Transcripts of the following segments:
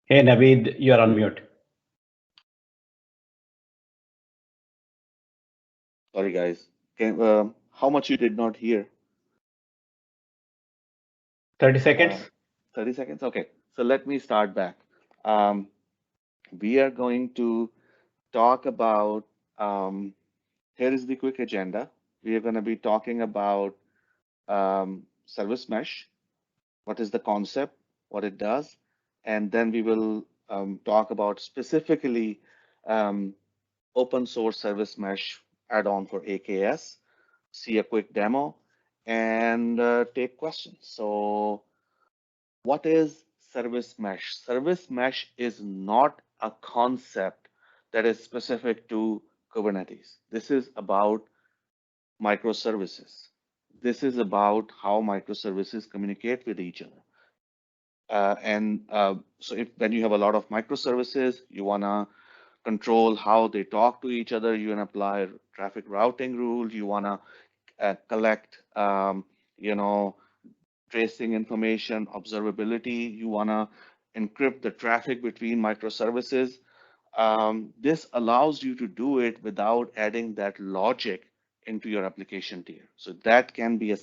Hey, Naveed, you're on mute. Sorry, guys. How much you did not hear? 30 seconds. 30 seconds? Okay. So let me start back. Um, we are going to talk about, here is the quick agenda. We are going to be talking about service mesh, what is the concept, what it does, and then we will talk about specifically um, open source service mesh add-on for AKS, see a quick demo, and take questions. So what is service mesh? Service mesh is not a concept that is specific to Kubernetes. This is about microservices. This is about how microservices communicate with each other. So if when you have a lot of microservices, you want to control how they talk to each other. You want to apply traffic routing rules. You want to collect, you know, tracing information, observability. You want to encrypt the traffic between microservices. This allows you to do it without adding that logic into your application tier. So that can be,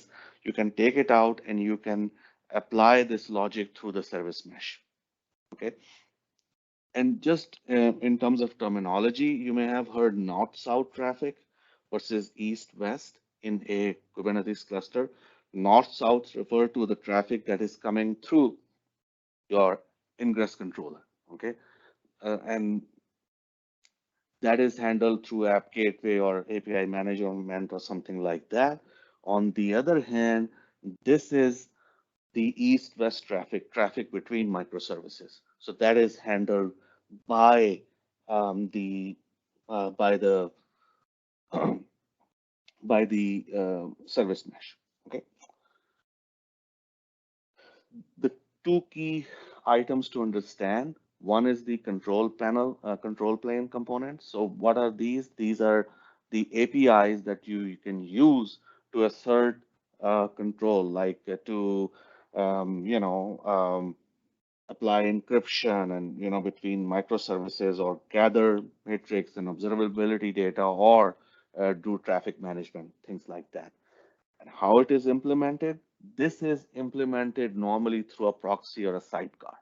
you can take it out and you can apply this logic through the service mesh. Okay. And just in terms of terminology, you may have heard north-south traffic versus east-west in a Kubernetes cluster. North-south refer to the traffic that is coming through your ingress controller. Okay. And that is handled through app gateway or API management or something like that. On the other hand, this is the east-west traffic between microservices. So that is handled by the by the by the service mesh. Okay. The two key items to understand. One is the control panel, control plane component. So what are these? These are the APIs that you can use to assert control, like to apply encryption and between microservices, or gather metrics and observability data, or do traffic management, things like that. And how it is implemented? This is implemented normally through a proxy or a sidecar.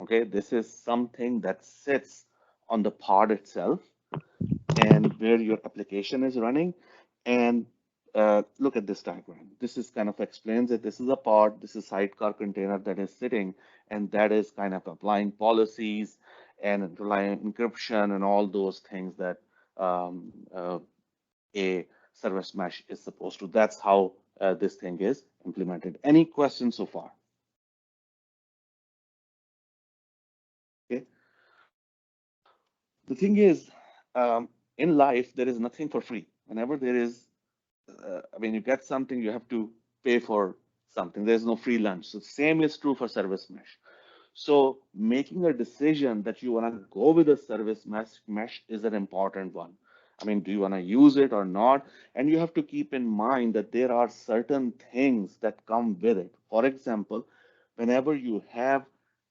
Okay, this is something that sits on the pod itself and where your application is running. And look at this diagram. This is kind of explains it. This is a pod, this is sidecar container that is sitting, and that is kind of applying policies and relying encryption and all those things that a service mesh is supposed to. That's how this thing is implemented. Any questions so far? Okay. The thing is, in life, there is nothing for free. Whenever there is, you get something, you have to pay for something. There's no free lunch. So same is true for service mesh. So making a decision that you want to go with a service mesh is an important one. Do you want to use it or not? And you have to keep in mind that there are certain things that come with it. For example, whenever you have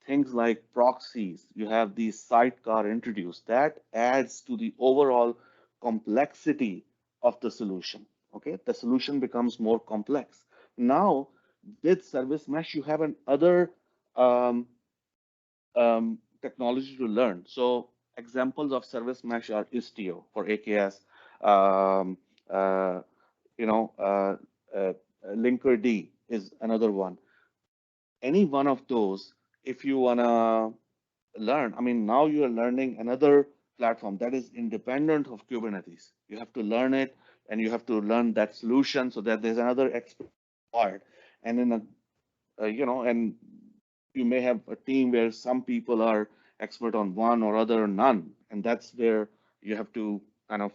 things like proxies, you have these sidecar introduced, that adds to the overall complexity of the solution. Okay, the solution becomes more complex. Now, with service mesh, you have another um, technology to learn. So examples of service mesh are Istio for AKS, um, uh, you know, uh, uh, Linkerd is another one. Any one of those, if you wanna learn, now you are learning another platform that is independent of Kubernetes. You have to learn it, and you have to learn that solution, so that there's another expert part. And in a and you may have a team where some people are expert on one or other, none, and that's where you have to kind of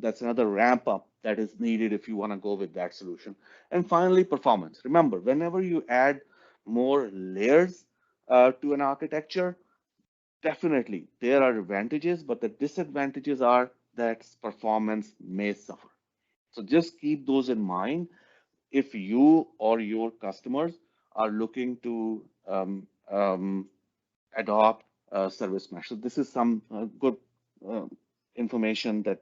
that's another ramp up that is needed if you want to go with that solution. And finally, performance. Remember, whenever you add more layers to an architecture, definitely there are advantages, but the disadvantages are that performance may suffer. So just keep those in mind. if you or your customers are looking to adopt service mesh. So this is some good uh, information that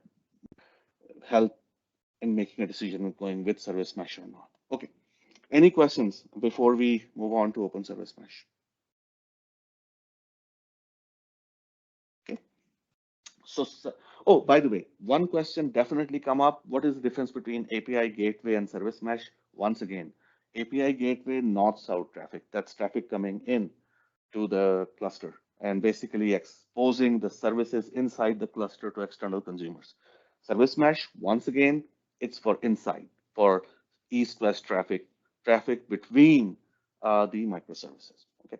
help in making a decision of going with service mesh or not. Okay. Any questions before we move on to open service mesh? Okay. Oh, by the way, one question definitely come up. What is the difference between API gateway and service mesh? Once again, API gateway, north-south traffic. That's traffic coming in to the cluster and basically exposing the services inside the cluster to external consumers. Service mesh, once again, it's for inside, for east-west traffic, traffic between the microservices. Okay.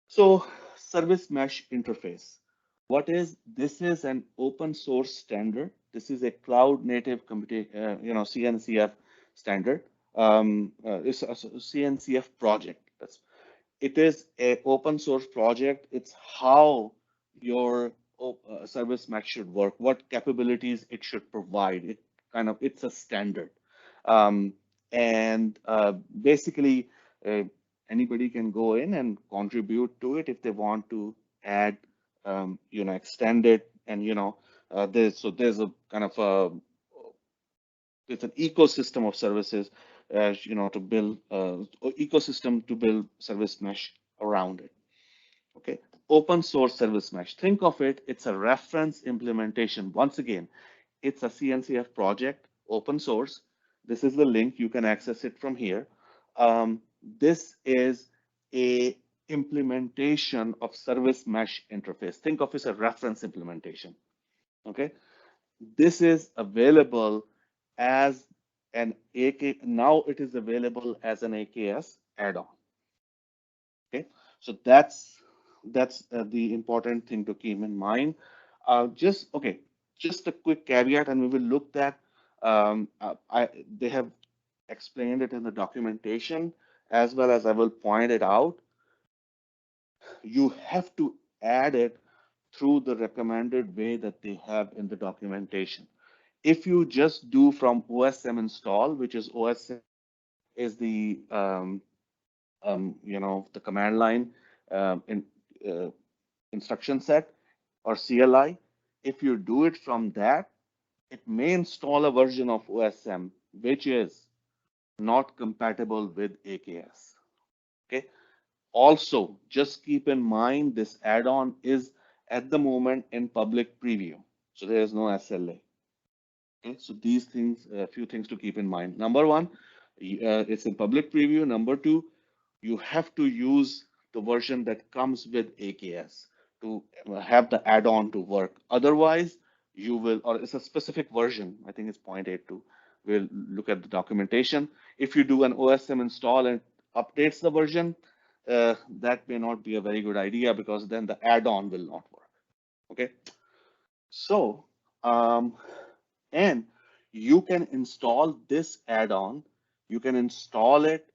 So service mesh interface. What is this? Is an open source standard. This is a cloud native CNCF standard. It's a CNCF project. It is a open source project. It's how your service mesh should work, what capabilities it should provide. It's a standard. Um, and basically, uh, anybody can go in and contribute to it if they want to add, extend it, and there's a kind of it's an ecosystem of services, to build ecosystem to build service mesh around it. Okay, open source service mesh. Think of it. It's a reference implementation. Once again, it's a CNCF project, open source. This is the link. You can access it from here. This is a implementation of service mesh interface. Think of it as a reference implementation. Okay, this is available as an AK. Now it is available as an AKS add-on. Okay, so that's the important thing to keep in mind. Just a quick caveat, and we will look at. They have explained it in the documentation as well as I will point it out. You have to add it through the recommended way that they have in the documentation. If you just do from OSM install, which is OSM is the command line in instruction set or CLI, if you do it from that, it may install a version of OSM which is not compatible with AKS. Okay. Also, just keep in mind this add-on is at the moment in public preview, so there is no SLA. Okay, so these things, a few things to keep in mind. Number one, it's in public preview. Number two, you have to use the version that comes with AKS to have the add-on to work. Otherwise, you will, or it's a specific version, I think it's 0.82. We'll look at the documentation. If you do an OSM install and updates the version, that may not be a very good idea because then the add-on will not work. Okay, so and you can install this add-on. You can install it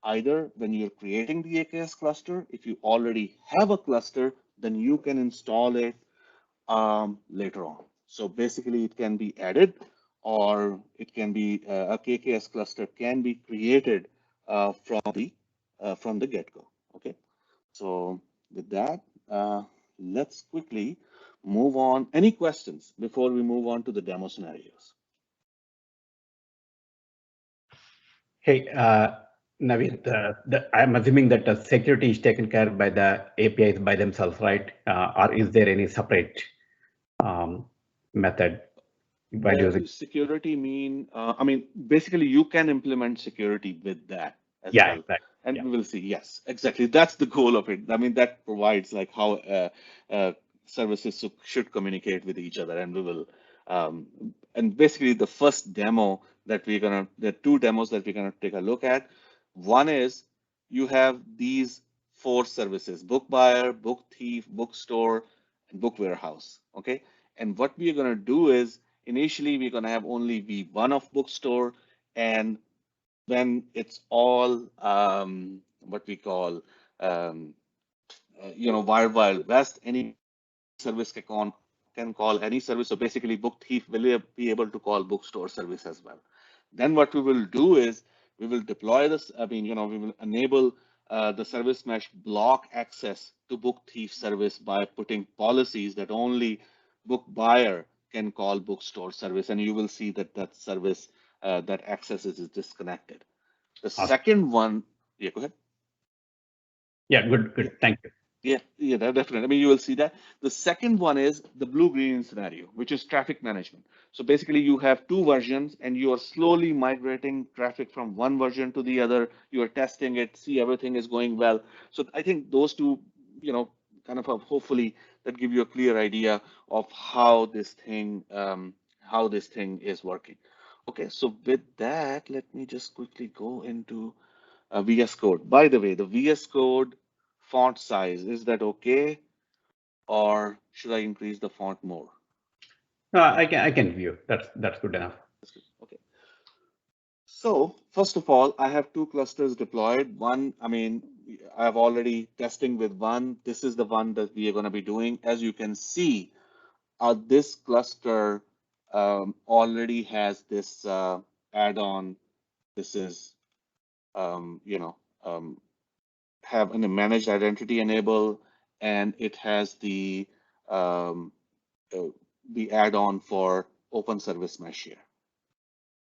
either when you're creating the AKS cluster. If you already have a cluster, then you can install it later on. So basically, it can be added, or it can be a KKS cluster can be created from the get-go. Okay. So with that, let's quickly move on. Any questions before we move on to the demo scenarios? Hey, Naveed, I'm assuming that the security is taken care of by the APIs by themselves, right? Or is there any separate method while using? Security mean, basically you can implement security with that as Yeah, well. exactly. And Yeah. we will see, yes, exactly. That's the goal of it. I mean, that provides like how services should communicate with each other. And we will, and basically the first demo that there are two demos that we're gonna take a look at. One is you have these four services: book buyer, book thief, bookstore, and book warehouse. Okay. And what we're gonna do is initially we're gonna have only V1 of bookstore, and when it's all what we call wild wild west, any service can call any service. So basically book thief will be able to call bookstore service as well. Then what we will do is we will deploy this. I mean, we will enable the service mesh block access to book thief service by putting policies that only book buyer can call bookstore service, and you will see that that service that accesses is disconnected. The Awesome. second one, yeah, go ahead. Yeah, good, good. Thank you. Yeah, definitely. I mean, you will see that. The second one is the blue-green scenario, which is traffic management. So basically, you have two versions, and you are slowly migrating traffic from one version to the other. You are testing it, see everything is going well. So I think those two, kind of hopefully that give you a clear idea of how this thing is working. Okay, so with that, let me just quickly go into VS Code. By the way, the VS Code font size, is that okay? Or should I increase the font more? I can view. That's good enough. That's good. Okay. So first of all, I have two clusters deployed. One, I mean, I have already testing with one. This is the one that we are going to be doing. As you can see, this cluster already has this add-on. This is, um, have a managed identity enable, and it has um, uh, the add-on for open service mesh here.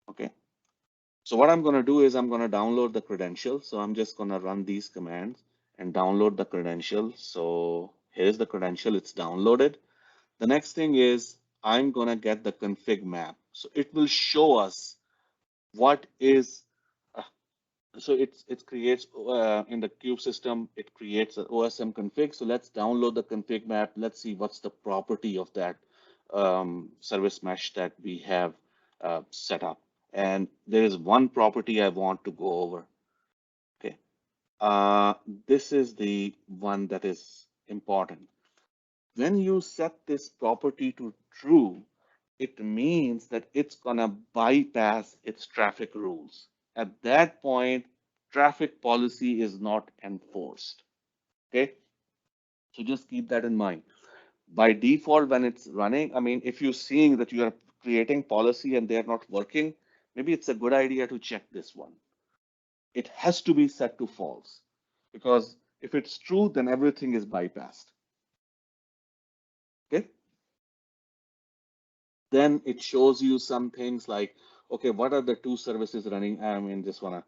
Okay. So what I'm going to do is I'm going to download the credentials. So I'm just going to run these commands and download the credential. So here's the credential. It's downloaded. The next thing is I'm going to get the config map. So it will show us what is so it creates in the cube system, it creates an OSM config. So let's download the config map. Let's see what's the property of that service mesh that we have set up. And there is one property I want to go over. Okay, this is the one that is important. When you set this property to true, it means that it's gonna bypass its traffic rules. At that point, traffic policy is not enforced. Okay, so just keep that in mind. By default, when it's running, I mean, if you're seeing that you are creating policy and they're not working, maybe it's a good idea to check this one. It has to be set to false, because if it's true, then everything is bypassed. Okay. Then it shows you some things like, okay, what are the two services running? I mean, just wanna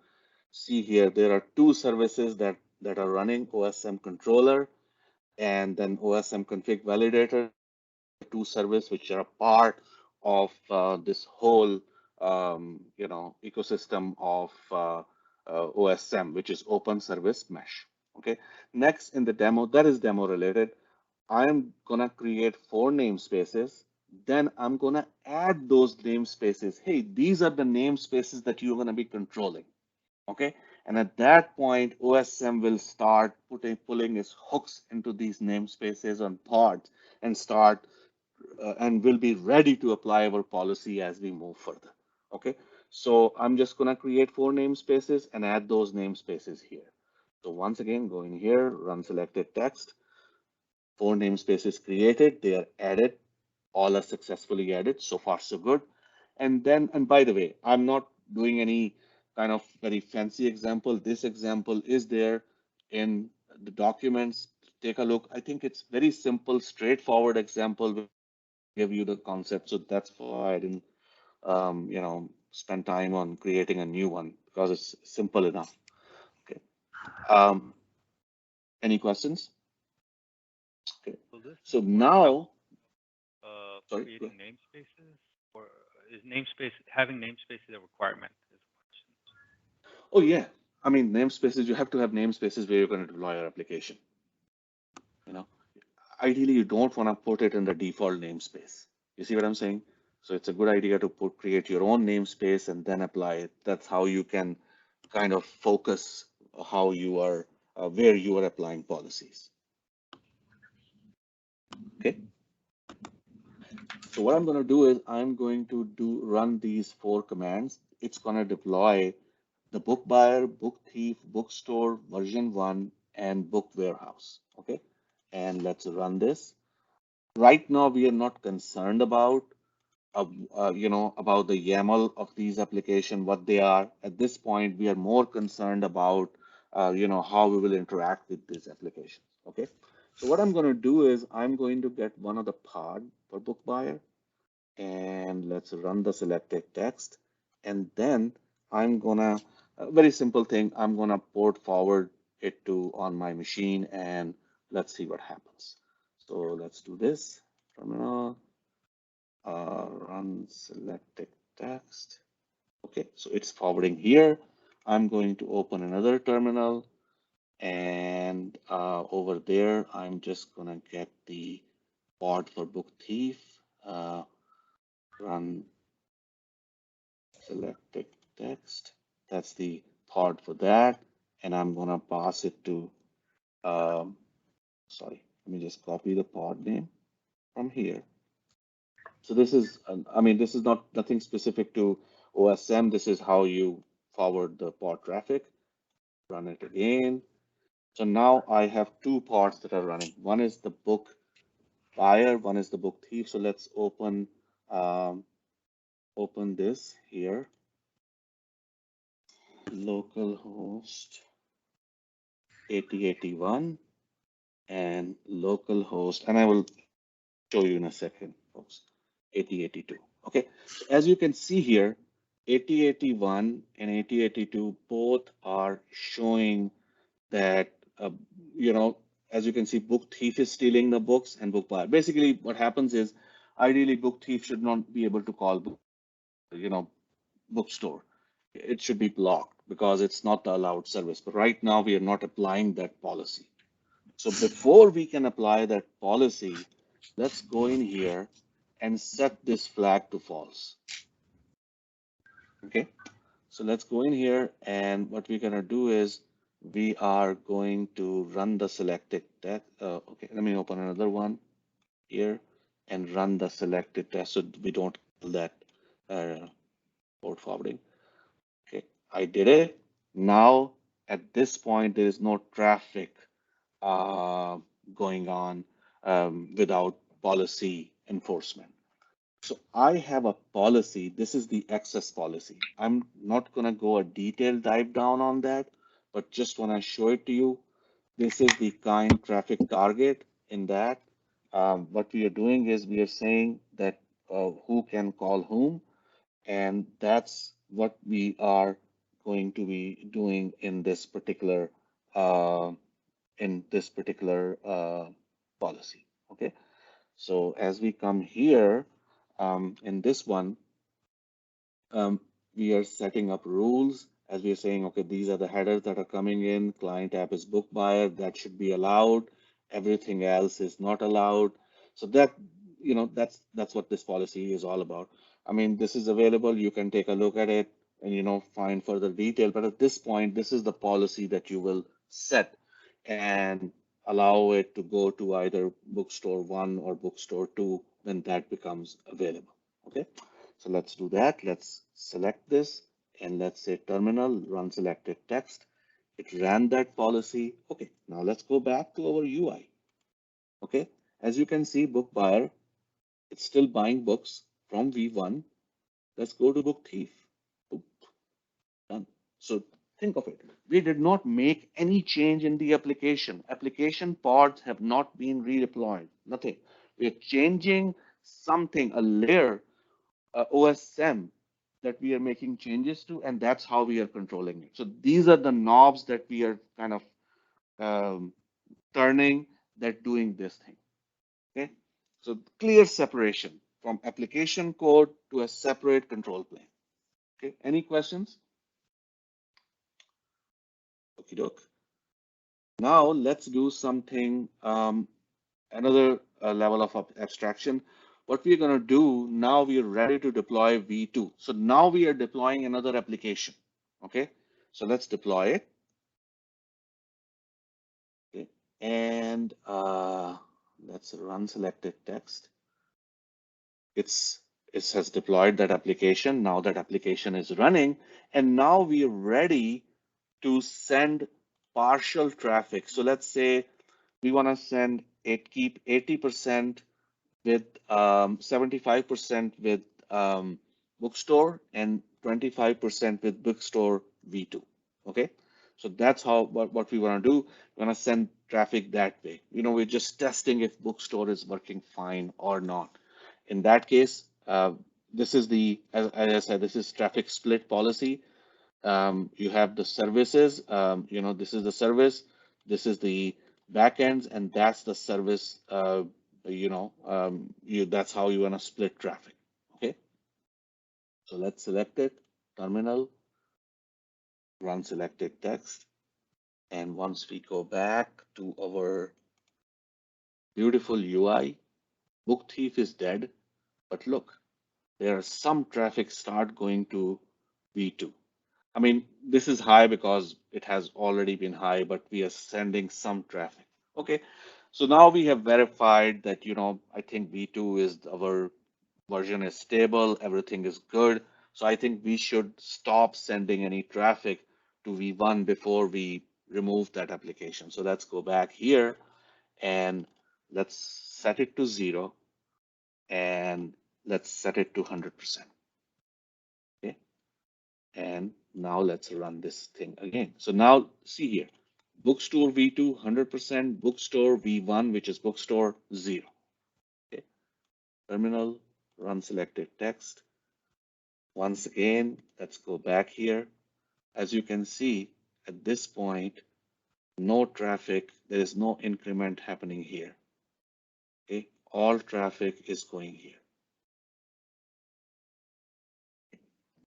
see here, there are two services that are running, OSM controller and then OSM config validator. These are the two services which are a part of this whole ecosystem of OSM, which is open service mesh. Okay. Next in the demo, that is demo related. I'm gonna create 4 namespaces. Then I'm gonna add those namespaces. Hey, these are the namespaces that you're gonna be controlling. Okay. And at that point, OSM will start pulling its hooks into these namespaces on pods and start and will be ready to apply our policy as we move further. Okay. So I'm just gonna create 4 namespaces and add those namespaces here. So once again, go in here, run selected text. 4 namespaces created, they are added, all are successfully added. So far, so good. And then, and by the way, I'm not doing any kind of very fancy example. This example is there in the documents. Take a look. I think it's very simple, straightforward example which give you the concept. So that's why I didn't, spend time on creating a new one, because it's simple enough. Okay. Um, any questions? Okay. Will this So support help now, sorry. Go creating ahead. namespaces, or is namespace having namespaces a requirement? Is the question. Oh yeah, I mean namespaces. You have to have namespaces where you're going to deploy your application. You know, ideally you don't want to put it in the default namespace. You see what I'm saying? So it's a good idea to create your own namespace and then apply it. That's how you can kind of focus how you are where you are applying policies. Okay. So what I'm going to do is I'm going to run these 4 commands. It's going to deploy the book buyer, book thief, bookstore, version 1, and book warehouse. Okay. And let's run this. Right now, we are not concerned about about the YAML of these applications, what they are. At this point, we are more concerned about, how we will interact with these applications. Okay. So what I'm going to do is I'm going to get one of the pod for book buyer, and let's run the selected text. And then I'm gonna, a very simple thing, I'm gonna port forward it to on my machine, and let's see what happens. So let's do this. Terminal, run selected text. Okay, so it's forwarding here. I'm going to open another terminal, and over there, I'm just gonna get the pod for book thief, run selected text. That's the pod for that. And I'm gonna pass it to, sorry, let me just copy the pod name from here. So this is, this is not nothing specific to OSM. This is how you forward the pod traffic. Run it again. So now I have two pods that are running. One is the book buyer, one is the book thief. So let's open this here. Localhost 8081 and localhost, and I will show you in a second, folks. 8082. Okay, so as you can see here, 8081 and 8082 both are showing that, as you can see, book thief is stealing the books and book buyer. Basically, what happens is, ideally, book thief should not be able to call bookstore. It should be blocked because it's not the allowed service. But right now, we are not applying that policy. So before we can apply that policy, let's go in here and set this flag to false. Okay, so let's go in here, and what we're gonna do is we are going to run the selected test. Okay, let me open another one here and run the selected test so we don't kill that port forwarding. Okay, I did it. Now at this point, there is no traffic going on without policy enforcement. So I have a policy. This is the access policy. I'm not going to go a detailed dive down on that, but just want to show it to you. This is the kind traffic target in that. What we are doing is we are saying that who can call whom, and that's what we are going to be doing in this particular uh, policy. Okay, so as we come here in this one, we are setting up rules as we are saying, okay, these are the headers that are coming in. Client app is book buyer, that should be allowed. Everything else is not allowed. So that, that's what this policy is all about. This is available. You can take a look at it and, find further detail. But at this point, this is the policy that you will set and allow it to go to either bookstore 1 or bookstore 2 when that becomes available. Okay. So let's do that. Let's select this and let's say terminal run selected text. It ran that policy. Okay, now let's go back to our UI. Okay, as you can see, book buyer, it's still buying books from V1. Let's go to book thief. Boop. Done. So think of it. We did not make any change in the application. Application pods have not been redeployed. Nothing. We are changing something, a layer, OSM that we are making changes to, and that's how we are controlling it. So these are the knobs that we are kind of turning that doing this thing. Okay, so clear separation from application code to a separate control plane. Okay, any questions? Okie doke. Now let's do something, another level of abstraction. What we're going to do now, we are ready to deploy V2. So now we are deploying another application. Okay, so let's deploy it. Okay, and let's run selected text. It has deployed that application. Now that application is running, and now we are ready to send partial traffic. So let's say we want to keep 80% with 75% with bookstore and 25% with bookstore V2. Okay, so that's how what we want to do. We want to send traffic that way. We're just testing if bookstore is working fine or not. In that case, this is as I said, this is traffic split policy. You have the services, this is the service, this is the backends, and that's the service, that's how you want to split traffic. Okay, so let's select it, terminal, run selected text. And once we go back to our beautiful UI, book thief is dead, but look, there are some traffic start going to V2. I mean, this is high because it has already been high, but we are sending some traffic. Okay, so now we have verified that, I think V2 is our version is stable, everything is good. So I think we should stop sending any traffic to V1 before we remove that application. So let's go back here and let's set it to 0 and let's set it to 100%. Okay, and now let's run this thing again. So now see here, bookstore V2 100%, bookstore V1, which is bookstore 0. Okay, terminal, run selected text. Once again, let's go back here. As you can see, at this point, no traffic, there is no increment happening here. Okay, all traffic is going here.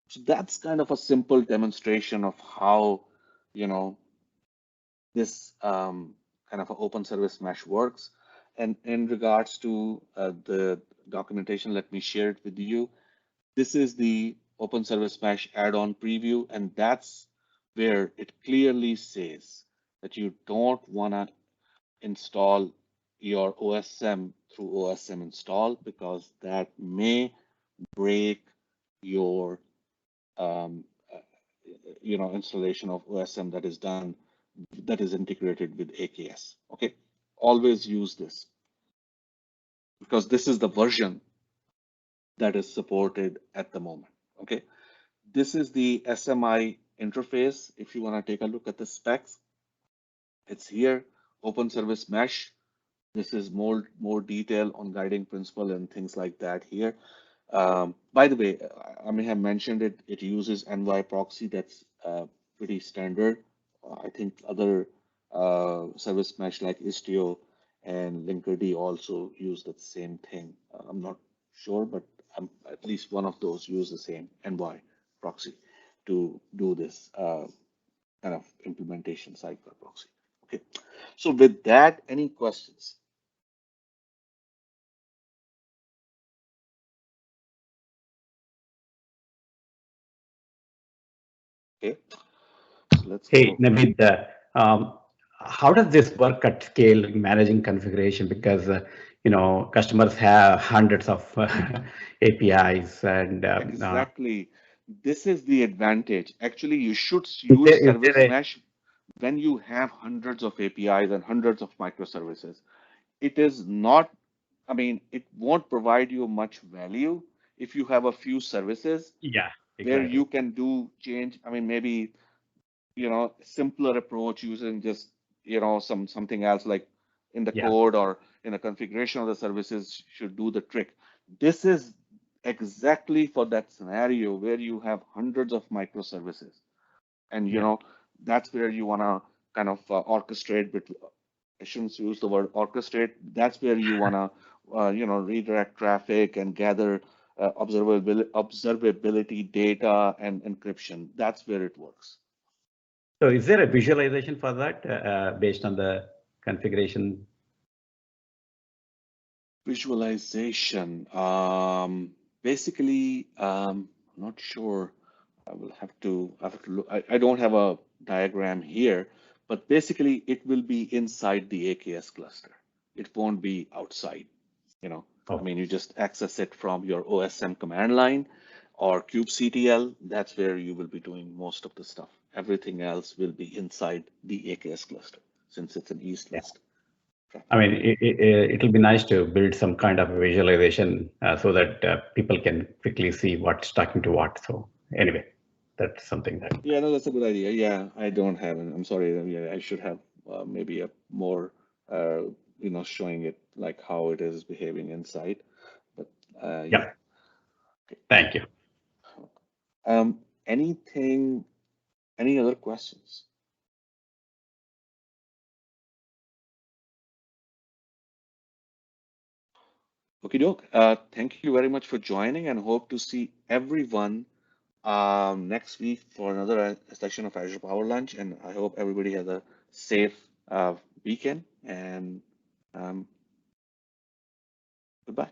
So that's kind of a simple demonstration of how, this kind of an open service mesh works. And in regards to the documentation, let me share it with you. This is the open service mesh add-on preview, and that's where it clearly says that you don't want to install your OSM through OSM install because that may break your installation of OSM that is done, that is integrated with AKS. Okay, always use this because this is the version that is supported at the moment. Okay, this is the SMI interface. If you want to take a look at the specs, it's here, open service mesh. This is more detail on guiding principle and things like that here. By the way, I may have mentioned it. It uses NY proxy. That's pretty standard. I think other service mesh like Istio and Linkerd also use the same thing. I'm not sure, but at least one of those use the same NY proxy to do this kind of implementation sidecar proxy. Okay. So with that, any questions? Okay. So let's Hey, go. Navid, how does this work at scale, managing configuration? Because customers have hundreds of APIs, and Exactly. This is the advantage. Actually, you should is use there is service there a mesh when you have hundreds of APIs and hundreds of microservices. It is not, I mean, it won't provide you much value if you have a few services yeah, where exactly. you can do change. I mean, maybe, simpler approach using just, something else like in the Yeah, code or in the configuration of the services should do the trick. This is exactly for that scenario where you have hundreds of microservices. And, yeah. that's where you want to kind of orchestrate, but I shouldn't use the word orchestrate. That's where you want to, redirect traffic and gather observability data and encryption. That's where it works. So is there a visualization for that based on the configuration? Visualization. Basically, I'm not sure. I have to look. I don't have a diagram here, but basically it will be inside the AKS cluster. It won't be outside, I Oh, mean, you just access it from your OSM command line or kubectl. That's where you will be doing most of the stuff. Everything else will be inside the AKS cluster since it's an east yeah. west. I mean, it'll be nice to build some kind of visualization so that people can quickly see what's talking to what. So anyway, that's something that. Yeah, no, that's a good idea. Yeah, I don't have it. I'm sorry. Yeah, I should have maybe a more, showing it like how it is behaving inside. But yeah. Yeah. Thank you. Anything, any other questions? Okay, doke. Thank you very much for joining and hope to see everyone next week for another session of Azure Power Lunch. And I hope everybody has a safe weekend and goodbye.